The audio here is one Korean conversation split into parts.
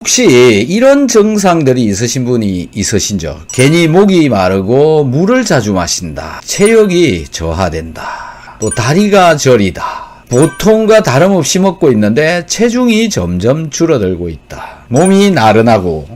혹시 이런 증상들이 있으신 분이 있으신죠? 괜히 목이 마르고 물을 자주 마신다. 체력이 저하된다. 또 다리가 저리다. 보통과 다름없이 먹고 있는데 체중이 점점 줄어들고 있다. 몸이 나른하고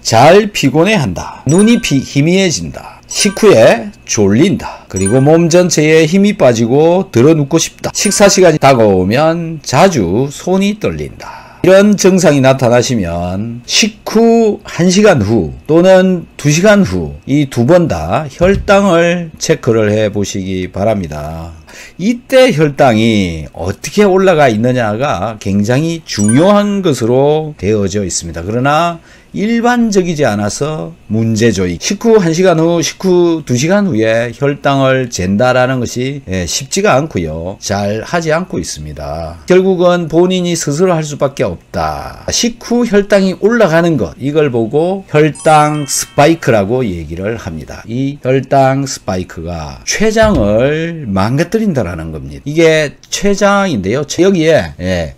잘 피곤해한다. 눈이 희미해진다. 식후에 졸린다. 그리고 몸 전체에 힘이 빠지고 드러눕고 싶다. 식사 시간이 다가오면 자주 손이 떨린다. 이런 증상이 나타나시면 식후 1시간 후 또는 2시간 후 이 두 번 다 혈당을 체크를 해 보시기 바랍니다. 이때 혈당이 어떻게 올라가 있느냐가 굉장히 중요한 것으로 되어져 있습니다. 그러나 일반적이지 않아서 문제죠. 식후 1시간 후, 식후 2시간 후에 혈당을 잰다라는 것이 쉽지가 않고요. 잘 하지 않고 있습니다. 결국은 본인이 스스로 할 수밖에 없다. 식후 혈당이 올라가는 것, 이걸 보고 혈당 스파이크라고 얘기를 합니다. 이 혈당 스파이크가 췌장을 망가뜨린다라는 겁니다. 이게 췌장인데요. 여기에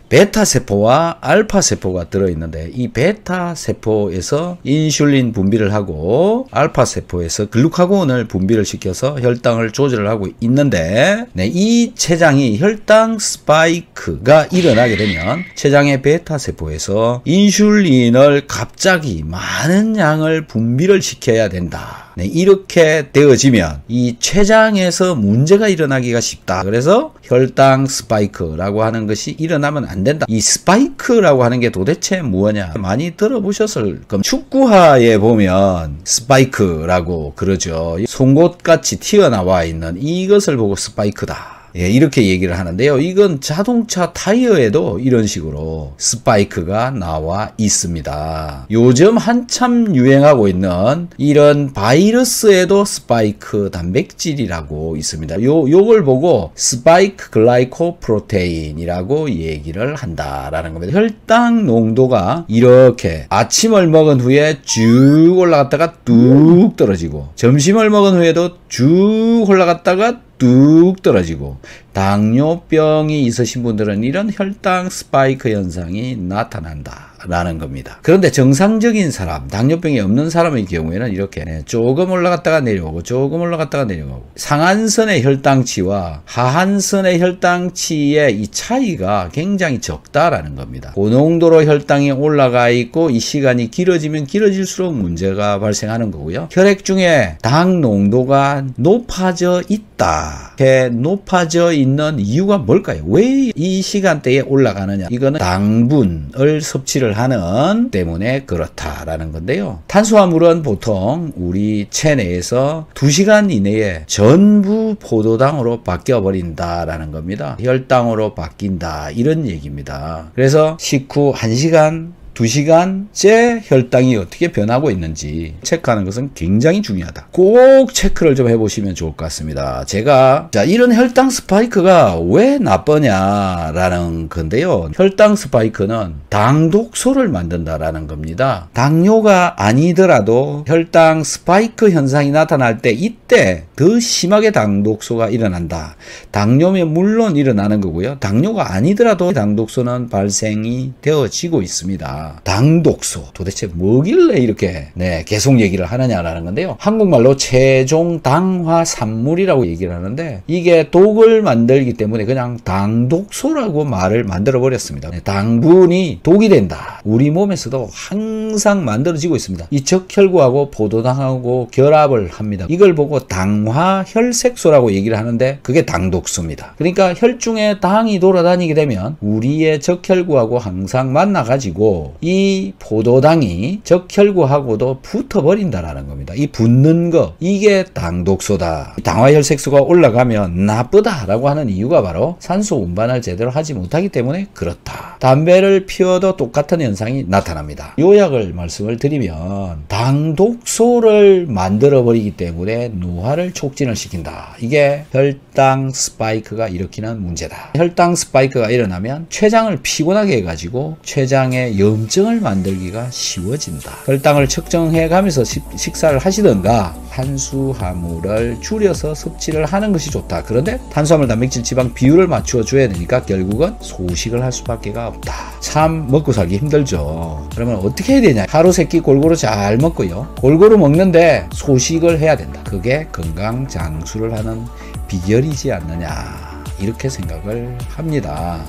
베타세포와 알파세포가 들어있는데 이 베타세포에서 인슐린 분비를 하고 알파세포에서 글루카곤을 분비를 시켜서 혈당을 조절을 하고 있는데 이 췌장이 혈당 스파이크가 일어나게 되면 췌장의 베타세포에서 인슐린을 갑자기 많은 양을 분비를 시켜야 된다. 이렇게 되어지면 이 췌장에서 문제가 일어나기가 쉽다. 그래서 혈당 스파이크라고 하는 것이 일어나면 안 된다. 이 스파이크라고 하는 게 도대체 뭐냐? 많이 들어보셨을 겁니다. 축구화에 보면 스파이크라고 그러죠. 송곳같이 튀어나와 있는 이것을 보고 스파이크다. 이렇게 얘기를 하는데요. 이건 자동차 타이어에도 이런 식으로 스파이크가 나와 있습니다. 요즘 한참 유행하고 있는 이런 바이러스에도 스파이크 단백질이라고 있습니다. 요걸 보고 스파이크 글라이코프로테인이라고 얘기를 한다라는 겁니다. 혈당 농도가 이렇게 아침을 먹은 후에 쭉 올라갔다가 뚝 떨어지고 점심을 먹은 후에도 쭉 올라갔다가 뚝 떨어지고 당뇨병이 있으신 분들은 이런 혈당 스파이크 현상이 나타난다라는 겁니다. 그런데 정상적인 사람, 당뇨병이 없는 사람의 경우에는 이렇게 조금 올라갔다가 내려오고 조금 올라갔다가 내려오고 상한선의 혈당치와 하한선의 혈당치의 이 차이가 굉장히 적다라는 겁니다. 고농도로 혈당이 올라가 있고 이 시간이 길어지면 길어질수록 문제가 발생하는 거고요. 혈액 중에 당 농도가 높아져 있다. 이렇게 높아져 있는 이유가 뭘까요? 왜 이 시간대에 올라가느냐? 이거는 당분을 섭취를 하는 때문에 그렇다라는 건데요. 탄수화물은 보통 우리 체내에서 2시간 이내에 전부 포도당으로 바뀌어 버린다라는 겁니다. 혈당으로 바뀐다 이런 얘기입니다. 그래서 식후 1시간 2시간째 혈당이 어떻게 변하고 있는지 체크하는 것은 굉장히 중요하다. 꼭 체크를 좀 해보시면 좋을 것 같습니다. 제가 이런 혈당 스파이크가 왜 나쁘냐라는 건데요. 혈당 스파이크는 당독소를 만든다라는 겁니다. 당뇨가 아니더라도 혈당 스파이크 현상이 나타날 때 이때 더 심하게 당독소가 일어난다. 당뇨면 물론 일어나는 거고요. 당뇨가 아니더라도 당독소는 발생이 되어지고 있습니다. 당독소 도대체 뭐길래 이렇게 계속 얘기를 하느냐라는 건데요. 한국말로 체종당화산물이라고 얘기를 하는데 이게 독을 만들기 때문에 그냥 당독소라고 말을 만들어 버렸습니다. 당분이 독이 된다. 우리 몸에서도 항상 만들어지고 있습니다. 이 적혈구하고 포도당하고 결합을 합니다. 이걸 보고 당화혈색소라고 얘기를 하는데 그게 당독소입니다. 그러니까 혈중에 당이 돌아다니게 되면 우리의 적혈구하고 항상 만나가지고 이 포도당이 적혈구하고도 붙어버린다라는 겁니다. 이 붙는 거 이게 당독소다. 당화혈색소가 올라가면 나쁘다라고 하는 이유가 바로 산소 운반을 제대로 하지 못하기 때문에 그렇다. 담배를 피워도 똑같은 현상이 나타납니다. 요약을 말씀을 드리면 당독소를 만들어버리기 때문에 노화를 촉진을 시킨다. 이게 혈당 스파이크가 일으키는 문제다. 혈당 스파이크가 일어나면 췌장을 피곤하게 해가지고 췌장에 염증을 만들기가 쉬워진다. 혈당을 측정해 가면서 식사를 하시던가 탄수화물을 줄여서 섭취를 하는 것이 좋다. 그런데 탄수화물, 단백질, 지방 비율을 맞추어 줘야 되니까 결국은 소식을 할 수밖에 없다. 참 먹고 살기 힘들죠. 그러면 어떻게 해야 되냐? 하루 세 끼 골고루 잘 먹고요. 골고루 먹는데 소식을 해야 된다. 그게 건강 장수를 하는 비결이지 않느냐. 이렇게 생각을 합니다.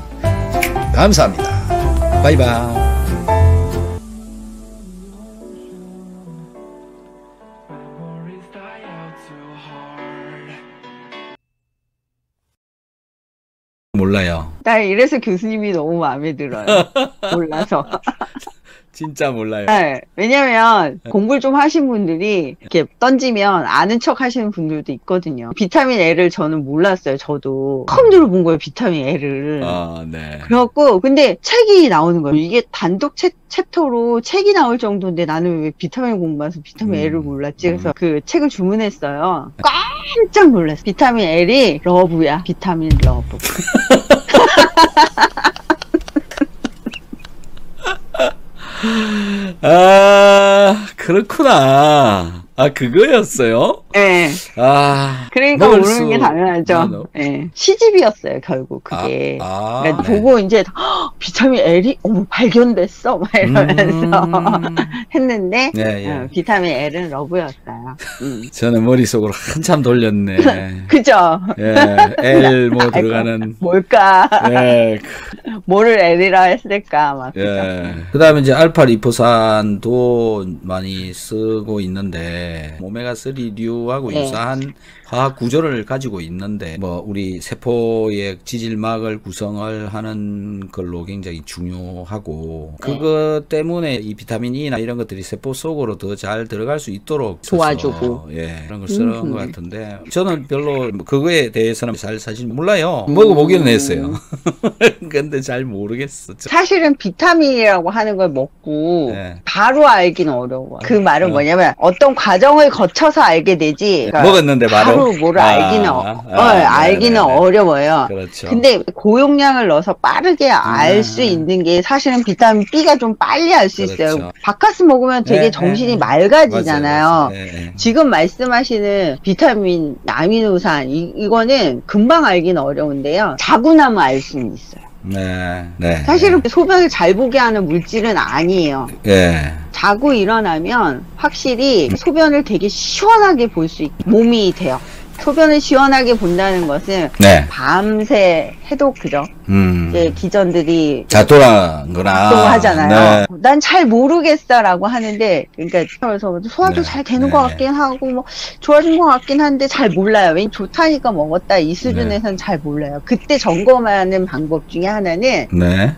감사합니다. 바이바이. 몰라요. 나 이래서 교수님이 너무 마음에 들어요. 몰라서. 진짜 몰라요. 네, 왜냐면 공부를 좀 하신 분들이 이렇게 던지면 아는 척 하시는 분들도 있거든요. 비타민 L을 저는 몰랐어요. 저도 처음 들어본 거예요. 비타민 L을. 아, 네. 그래갖고 근데 책이 나오는 거예요. 이게 단독 챕터로 책이 나올 정도인데 나는 왜 비타민 공부해서 비타민 L을 몰랐지? 그래서 그 책을 주문했어요. 깜짝 놀랐어요. 비타민 L이 러브야. 비타민 러브. 아, 그렇구나. 아, 그거였어요? 네. 아. 그러니까 모르는 게 당연하죠. 네. 시집이었어요, 결국 그게. 그러니까 네. 보고 이제 비타민 L이 어머 발견됐어 막 이러면서 했는데 네, 비타민 L은 러브였어요. 저는 머릿속으로 한참 돌렸네. 그죠? 예, L 뭐 들어가는. 뭘까? 예. 뭐를 L이라 했을까 막. 예. 그다음에 이제 알파 리포산도 많이 쓰고 있는데 오메가3류하고 유사한 화학 구조를 가지고 있는데 뭐 우리 세포의 지질막을 구성을 하는 걸로 굉장히 중요하고 그것 때문에 이 비타민 E나 이런 것들이 세포 속으로 더 잘 들어갈 수 있도록 도와주고 그런 걸 쓰는 것 같은데 저는 별로 그거에 대해서는 사실 몰라요. 먹어보기는 했어요. 근데 잘 모르겠어. 사실은 비타민이라고 하는 걸 먹고 바로 알기는 어려워요. 그 말은 뭐냐면 어떤 과정을 거쳐서 알게 되지 그러니까 먹었는데 바로 뭐를 알기는 어려워요. 그렇죠. 근데 고용량을 넣어서 빠르게 알 수 있는 게 사실은 비타민 B가 좀 빨리 알 수 있어요. 바카스 먹으면 되게 정신이 맑아지잖아요. 맞아요. 지금 말씀하시는 비타민, 아미노산 이거는 금방 알기는 어려운데요. 자고 나면 알 수는 있어요. 사실은 소변을 잘 보게 하는 물질은 아니에요. 자고 일어나면 확실히 소변을 되게 시원하게 볼 수 있게 몸이 돼요. 소변을 시원하게 본다는 것은 밤새 해독 그죠? 이제 기전들이 자토라거나 하잖아요. 난 잘 모르겠어라고 하는데 그러니까 그래서 소화도 잘 되는 것 같긴 하고 뭐 좋아진 것 같긴 한데 잘 몰라요. 왜 좋다니까 먹었다 이 수준에서는 잘 몰라요. 그때 점검하는 방법 중에 하나는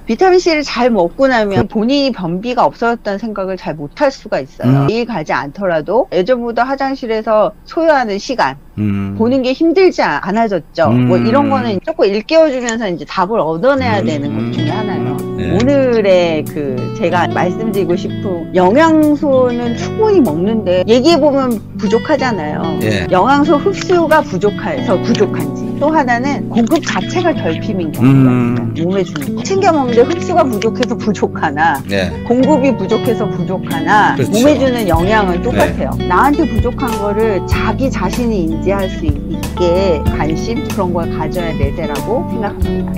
비타민 C를 잘 먹고 나면 본인이 변비가 없어졌다는 생각을 잘 못할 수가 있어요. 매일 가지 않더라도 예전보다 화장실에서 소요하는 시간 보는 게 힘들지 않아졌죠. 뭐 이런 거는 조금 일깨워주면서 이제 답을 얻어내야 되는 것 중에 하나예요. 오늘의 제가 말씀드리고 싶은 영양소는 충분히 먹는데 얘기해보면 부족하잖아요. 영양소 흡수가 부족해서 부족한지 또 하나는 공급 자체가 결핍인 경우가 있어요. 몸에 주는 거. 챙겨 먹는데 흡수가 부족해서 부족하나 공급이 부족해서 부족하나 몸에 주는 영양은 똑같아요. 나한테 부족한 거를 자기 자신이 인지할 수 있게 관심 그런 걸 가져야 되라고 생각합니다.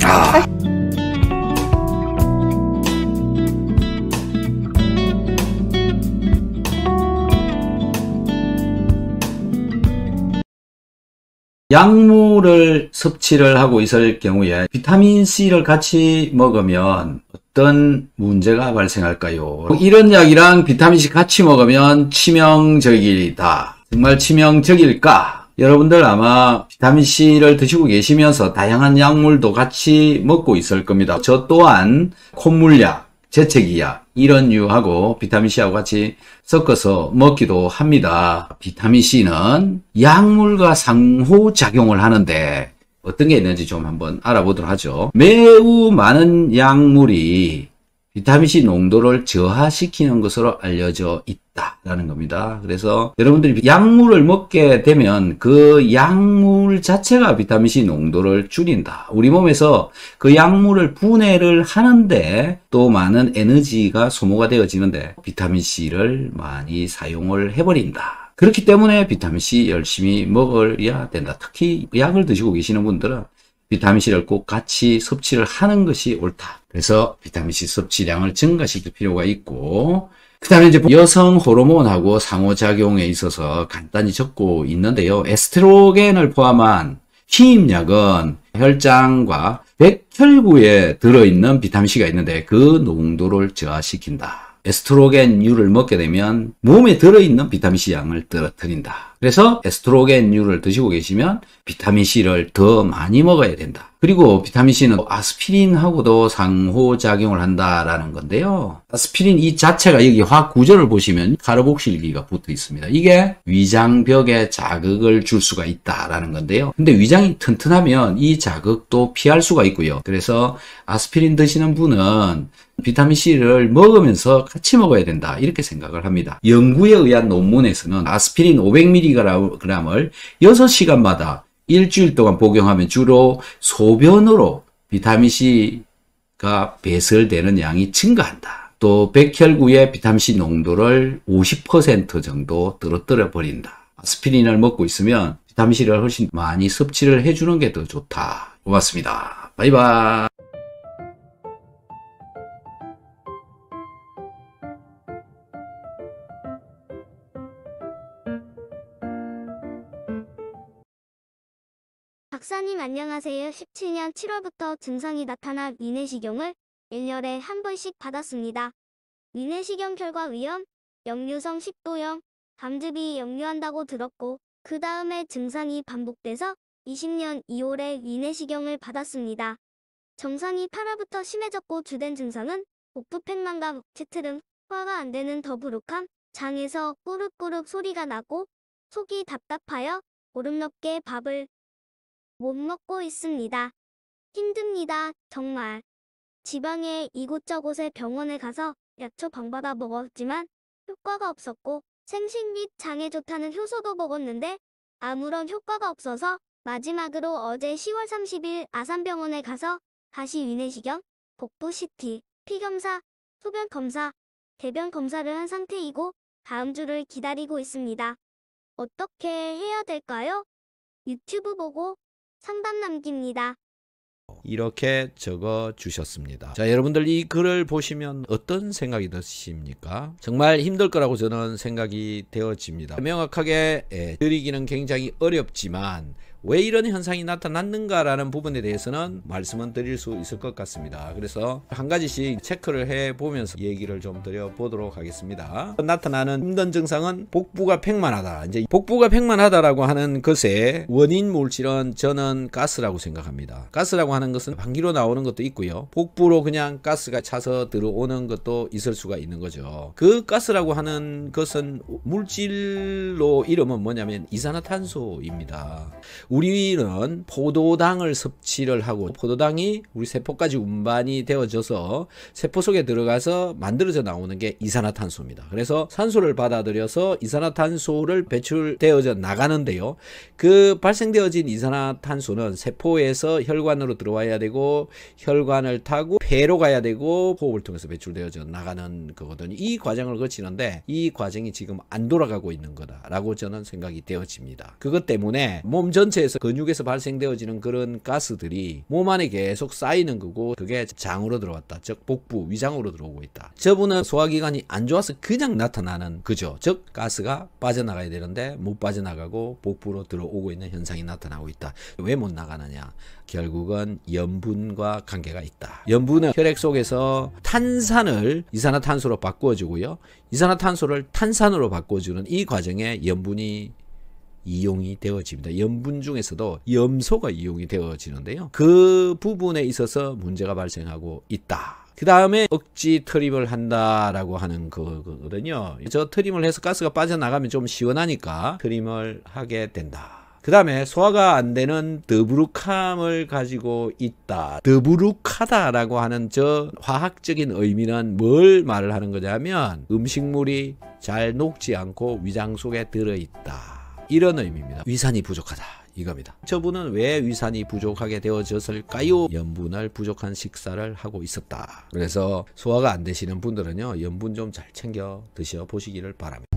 약물을 섭취를 하고 있을 경우에 비타민C를 같이 먹으면 어떤 문제가 발생할까요? 이런 약이랑 비타민C 같이 먹으면 치명적이다. 정말 치명적일까? 여러분들 아마 비타민C를 드시고 계시면서 다양한 약물도 같이 먹고 있을 겁니다. 저 또한 콧물약, 재채기약 이런 류하고 비타민C하고 같이 섞어서 먹기도 합니다. 비타민C는 약물과 상호작용을 하는데 어떤 게 있는지 좀 한번 알아보도록 하죠. 매우 많은 약물이 비타민C 농도를 저하시키는 것으로 알려져 있다라는 겁니다. 그래서 여러분들이 약물을 먹게 되면 그 약물 자체가 비타민C 농도를 줄인다. 우리 몸에서 그 약물을 분해를 하는데 또 많은 에너지가 소모가 되어지는데 비타민C를 많이 사용을 해버린다. 그렇기 때문에 비타민C 열심히 먹어야 된다. 특히 약을 드시고 계시는 분들은 비타민C를 꼭 같이 섭취를 하는 것이 옳다. 그래서 비타민C 섭취량을 증가시킬 필요가 있고, 그 다음에 이제 여성 호르몬하고 상호작용에 있어서 간단히 적고 있는데요. 에스트로겐을 포함한 피임약은 혈장과 백혈구에 들어있는 비타민C가 있는데 그 농도를 저하시킨다. 에스트로겐류를 먹게 되면 몸에 들어있는 비타민C 양을 떨어뜨린다. 그래서 에스트로겐류를 드시고 계시면 비타민C를 더 많이 먹어야 된다. 그리고 비타민C는 아스피린하고도 상호작용을 한다라는 건데요. 아스피린 이 자체가 여기 화학 구조를 보시면 카르복실기가 붙어 있습니다. 이게 위장벽에 자극을 줄 수가 있다라는 건데요. 근데 위장이 튼튼하면 이 자극도 피할 수가 있고요. 그래서 아스피린 드시는 분은 비타민C를 먹으면서 같이 먹어야 된다. 이렇게 생각을 합니다. 연구에 의한 논문에서는 아스피린 500mg을 6시간마다 일주일 동안 복용하면 주로 소변으로 비타민C가 배설되는 양이 증가한다. 또 백혈구의 비타민C 농도를 50% 정도 떨어뜨려 버린다. 아스피린을 먹고 있으면 비타민C를 훨씬 많이 섭취를 해주는 게 더 좋다. 고맙습니다. 바이바이. 박사님 안녕하세요. 17년 7월부터 증상이 나타난 위내시경을 1년에 한 번씩 받았습니다. 위내시경 결과 위염, 역류성 식도염, 담즙이 역류한다고 들었고 그 다음에 증상이 반복돼서 20년 2월에 위내시경을 받았습니다. 정상이 8월부터 심해졌고 주된 증상은 복부 팽만감, 치트름, 소화가 안 되는 더부룩함, 장에서 꾸룩꾸룩 소리가 나고 속이 답답하여 보름 넘게 밥을 못 먹고 있습니다. 힘듭니다. 정말. 지방에 이곳저곳에 병원에 가서 약초 방받아 먹었지만 효과가 없었고 생식 및 장에 좋다는 효소도 먹었는데 아무런 효과가 없어서 마지막으로 어제 10월 30일 아산병원에 가서 다시 위내시경, 복부 CT, 피검사, 소변 검사, 대변 검사를 한 상태이고 다음 주를 기다리고 있습니다. 어떻게 해야 될까요? 유튜브 보고 상담 남깁니다. 이렇게 적어 주셨습니다. 자, 여러분들 이 글을 보시면 어떤 생각이 드십니까? 정말 힘들 거라고 저는 생각이 되어집니다. 명확하게 드리기는 굉장히 어렵지만 왜 이런 현상이 나타났는가라는 부분에 대해서는 말씀은 드릴 수 있을 것 같습니다. 그래서 한 가지씩 체크를 해보면서 얘기를 좀 드려보도록 하겠습니다. 나타나는 힘든 증상은 복부가 팽만하다. 이제 복부가 팽만하다라고 하는 것의 원인 물질은 저는 가스라고 생각합니다. 가스라고 하는 것은 방귀로 나오는 것도 있고요. 복부로 그냥 가스가 차서 들어오는 것도 있을 수가 있는 거죠. 그 가스라고 하는 것은 물질로 이름은 뭐냐면 이산화탄소입니다. 우리는 포도당을 섭취를 하고 포도당이 우리 세포까지 운반이 되어져서 세포 속에 들어가서 만들어져 나오는 게 이산화탄소입니다. 그래서 산소를 받아들여서 이산화탄소를 배출되어져 나가는데요. 그 발생되어진 이산화탄소는 세포에서 혈관으로 들어와야 되고 혈관을 타고 폐로 가야 되고 호흡을 통해서 배출되어져 나가는 거거든요. 이 과정을 거치는데 이 과정이 지금 안 돌아가고 있는 거다라고 저는 생각이 되어집니다. 그것 때문에 몸 전체에서 근육에서 발생되어지는 그런 가스들이 몸 안에 계속 쌓이는 거고 그게 장으로 들어왔다. 즉 복부, 위장으로 들어오고 있다. 저분은 소화기관이 안 좋아서 그냥 나타나는 거죠. 즉 가스가 빠져나가야 되는데 못 빠져나가고 복부로 들어오고 있는 현상이 나타나고 있다. 왜 못 나가느냐? 결국은 염분과 관계가 있다. 염분은 혈액 속에서 탄산을 이산화탄소로 바꾸어주고요. 이산화탄소를 탄산으로 바꿔주는 이 과정에 염분이 이용이 되어집니다. 염분 중에서도 염소가 이용이 되어지는데요. 그 부분에 있어서 문제가 발생하고 있다. 그 다음에 억지 트림을 한다라고 하는 거거든요. 저 트림을 해서 가스가 빠져나가면 좀 시원하니까 트림을 하게 된다. 그 다음에 소화가 안 되는 더부룩함을 가지고 있다. 더부룩하다라고 하는 저 화학적인 의미는 뭘 말을 하는 거냐면 음식물이 잘 녹지 않고 위장 속에 들어있다. 이런 의미입니다. 위산이 부족하다 이겁니다. 저분은 왜 위산이 부족하게 되어졌을까요? 염분을 부족한 식사를 하고 있었다. 그래서 소화가 안 되시는 분들은요 염분 좀 잘 챙겨 드셔 보시기를 바랍니다.